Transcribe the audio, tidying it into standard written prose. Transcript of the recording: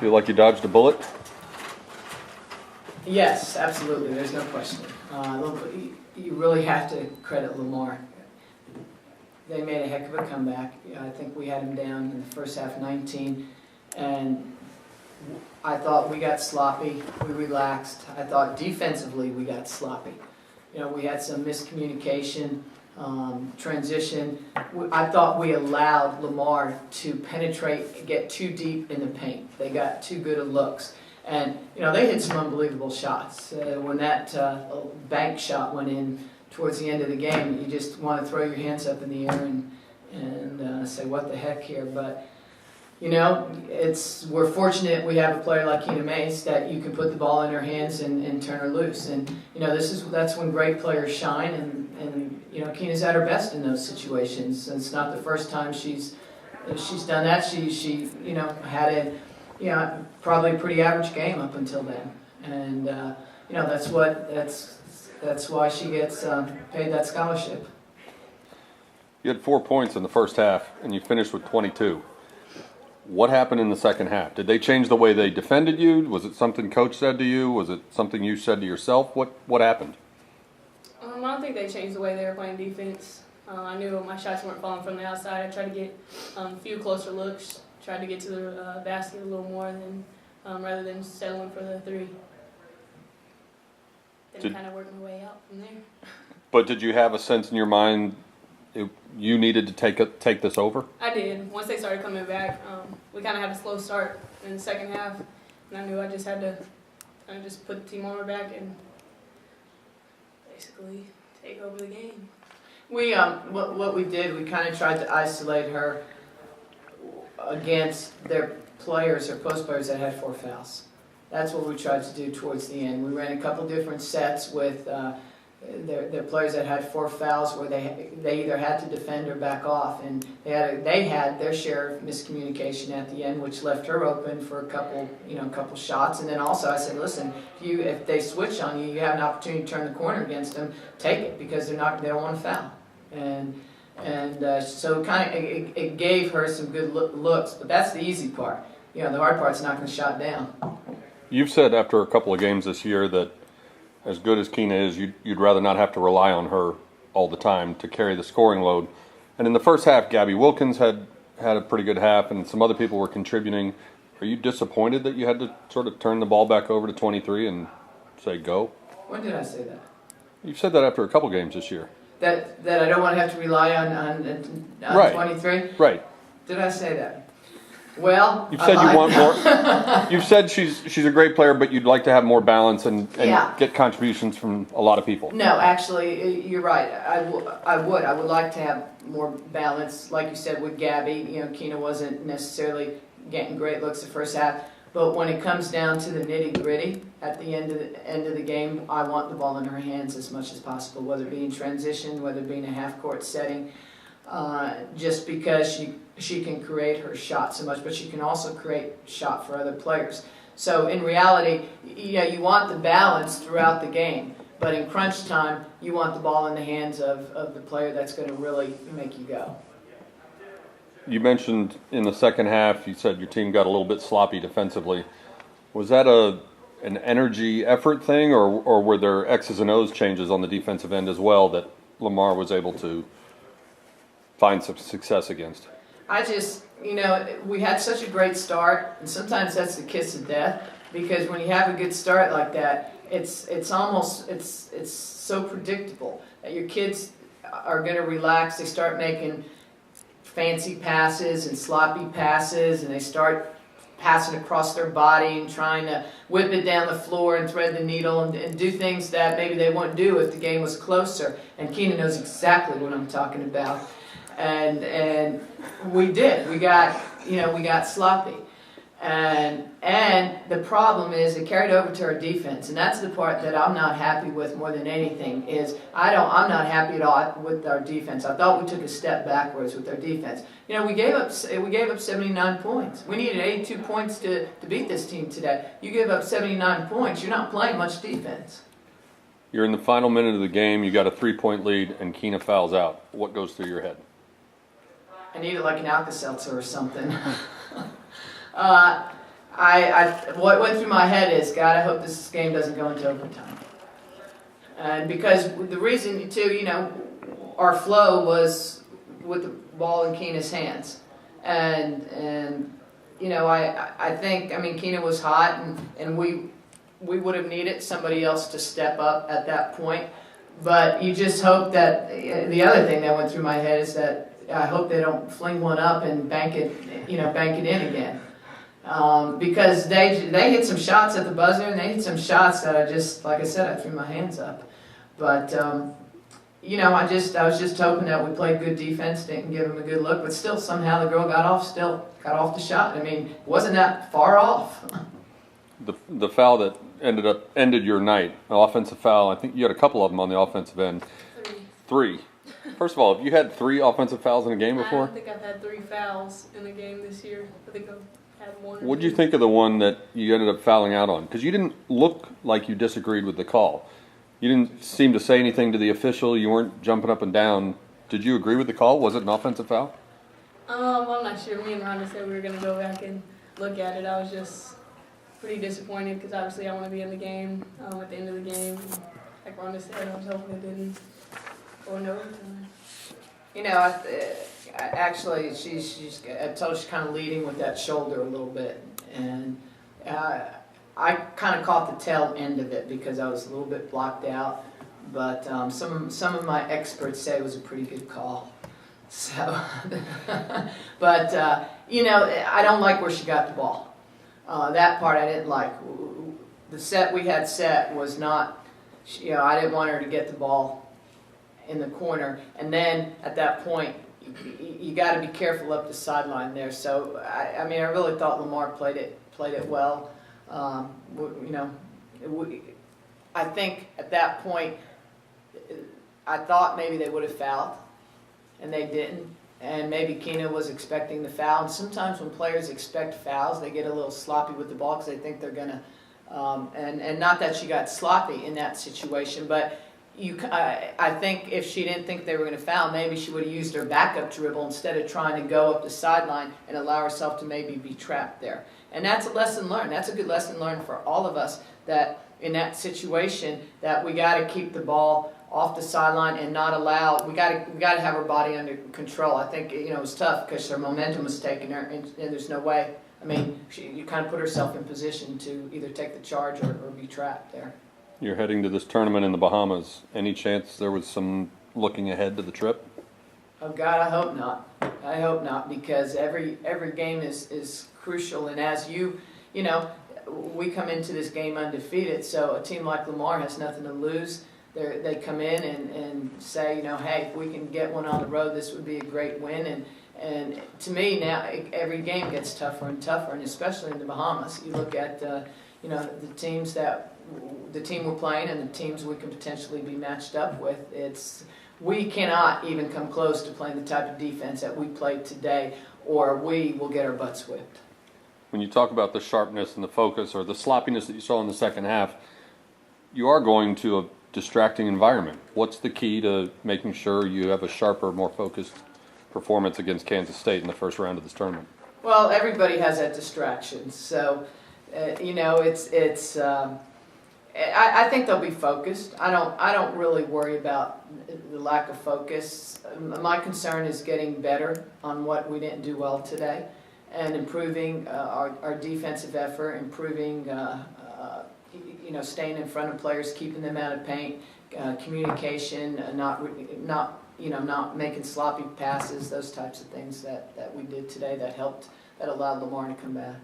Feel like you dodged a bullet? Yes, absolutely. There's no question. You really have to credit Lamar. They made a heck of a comeback. I think we had them down in the first half 19, and I thought we got sloppy. We relaxed. I thought defensively we got sloppy. We had some miscommunication, transition. I thought we allowed Lamar to penetrate, get too deep in the paint. They got too good of looks. And, they hit some unbelievable shots. When that bank shot went in towards the end of the game, you just want to throw your hands up in the air and say, what the heck here? But, we're fortunate we have a player like Keena Mays that you can put the ball in her hands and turn her loose. And, that's when great players shine. And Keena's at her best in those situations. And it's not the first time she's done that. She had probably a pretty average game up until then. And, that's why she gets paid that scholarship. You had 4 points in the first half, and you finished with 22. What happened in the second half? Did they change the way they defended you? Was it something Coach said to you? Was it something you said to yourself? What happened? I don't think they changed the way they were playing defense. I knew my shots weren't falling from the outside. I tried to get a few closer looks, tried to get to the basket a little more rather than settling for the three. Then kind of working my way out from there. But did you have a sense in your mind you needed to take this over? I did. Once they started coming back, we kind of had a slow start in the second half, and I knew I just had to just put the team on our back and basically take over the game. We what we did, we kind of tried to isolate her against their players or post players that had 4 fouls. That's what we tried to do towards the end. We ran a couple different sets with their players that had 4 fouls where they either had to defend or back off, and they had their share of miscommunication at the end, which left her open for a couple shots. And then also I said, listen, if they switch on you, you have an opportunity to turn the corner against them. Take it, because they don't want to foul. And so it gave her some good looks, but that's the easy part. The hard part's knocking the shot down. You've said after a couple of games this year that as good as Keena is, you'd rather not have to rely on her all the time to carry the scoring load. And in the first half, Gabby Wilkins had a pretty good half, and some other people were contributing. Are you disappointed that you had to sort of turn the ball back over to 23 and say go? When did I say that? You've said that after a couple games this year. That I don't want to have to rely on Right. 23? Right. Did I say that? Well, you've said you want more. You've said she's a great player, but you'd like to have more balance and get contributions from a lot of people. No, actually, you're right. I would like to have more balance, like you said with Gabby. Keena wasn't necessarily getting great looks the first half, but when it comes down to the nitty gritty at the end of the game, I want the ball in her hands as much as possible, whether it be in transition, whether it be in a half court setting. Just because she can create her shot so much, but she can also create shot for other players. So in reality, you want the balance throughout the game, but in crunch time, you want the ball in the hands of the player that's going to really make you go. You mentioned in the second half, you said your team got a little bit sloppy defensively. Was that an energy effort thing, or were there X's and O's changes on the defensive end as well that Lamar was able to find some success against? I just, we had such a great start, and sometimes that's the kiss of death, because when you have a good start like that, it's so predictable that your kids are going to relax. They start making fancy passes and sloppy passes, and they start passing across their body and trying to whip it down the floor and thread the needle and do things that maybe they wouldn't do if the game was closer. And Keena knows exactly what I'm talking about. And we did. We got sloppy. And the problem is it carried over to our defense, and that's the part that I'm not happy with more than anything. I'm not happy at all with our defense. I thought we took a step backwards with our defense. We gave up 79 points. We needed 82 points to beat this team today. You give up 79 points, you're not playing much defense. You're in the final minute of the game. You got a 3-point lead, and Keena fouls out. What goes through your head? I need it like an Alka-Seltzer or something. What went through my head is, God, I hope this game doesn't go into overtime. And because the reason too, our flow was with the ball in Keena's hands, and I think Keena was hot, and we would have needed somebody else to step up at that point. But you just hope that the other thing that went through my head is that I hope they don't fling one up and bank it in again. Because they hit some shots at the buzzer, and they hit some shots that like I said, I threw my hands up. But I was just hoping that we played good defense, didn't give them a good look, but still somehow the girl got off the shot. Wasn't that far off. The foul that ended your night, an offensive foul. I think you had a couple of them on the offensive end. Three. First of all, have you had 3 offensive fouls in a game before? I don't think I've had 3 fouls in a game this year. I think I've had 1. What did you think of the one that you ended up fouling out on? Because you didn't look like you disagreed with the call. You didn't seem to say anything to the official. You weren't jumping up and down. Did you agree with the call? Was it an offensive foul? I'm not sure. Me and Rhonda said we were going to go back and look at it. I was just pretty disappointed because obviously I want to be in the game at the end of the game. Like Rhonda said, I was hoping it didn't go into overtime. Actually, I told she's kind of leading with that shoulder a little bit, and I kind of caught the tail end of it because I was a little bit blocked out. But some of my experts say it was a pretty good call. So, but I don't like where she got the ball. That part I didn't like. The set we had set was not, I didn't want her to get the ball in the corner, and then at that point you got to be careful up the sideline there. So I really thought Lamar played it well. I think at that point I thought maybe they would have fouled, and they didn't. And maybe Keena was expecting the foul. And sometimes when players expect fouls, they get a little sloppy with the ball because they think they're gonna. And not that she got sloppy in that situation, but I think if she didn't think they were going to foul, maybe she would have used her backup dribble instead of trying to go up the sideline and allow herself to maybe be trapped there. And that's a lesson learned. That's a good lesson learned for all of us, that in that situation that we got to keep the ball off the sideline and not allow. We got to have her body under control. I think it was tough because her momentum was taking her, and there's no way. You kind of put herself in position to either take the charge or be trapped there. You're heading to this tournament in the Bahamas. Any chance there was some looking ahead to the trip? Oh God, I hope not. I hope not, because every game is crucial. And as we come into this game undefeated, so a team like Lamar has nothing to lose. They come in and say, hey, if we can get one on the road, this would be a great win. And to me now, every game gets tougher and tougher, and especially in the Bahamas. You look at the team we're playing and the teams we can potentially be matched up with. We cannot even come close to playing the type of defense that we played today, or we will get our butts whipped. When you talk about the sharpness and the focus or the sloppiness that you saw in the second half, you are going to a distracting environment. What's the key to making sure you have a sharper, more focused performance against Kansas State in the first round of this tournament? Well, everybody has that distraction, so I think they'll be focused. I don't really worry about the lack of focus. My concern is getting better on what we didn't do well today, and improving our defensive effort, improving staying in front of players, keeping them out of paint, communication, not making sloppy passes, those types of things that we did today that allowed Lamar to come back.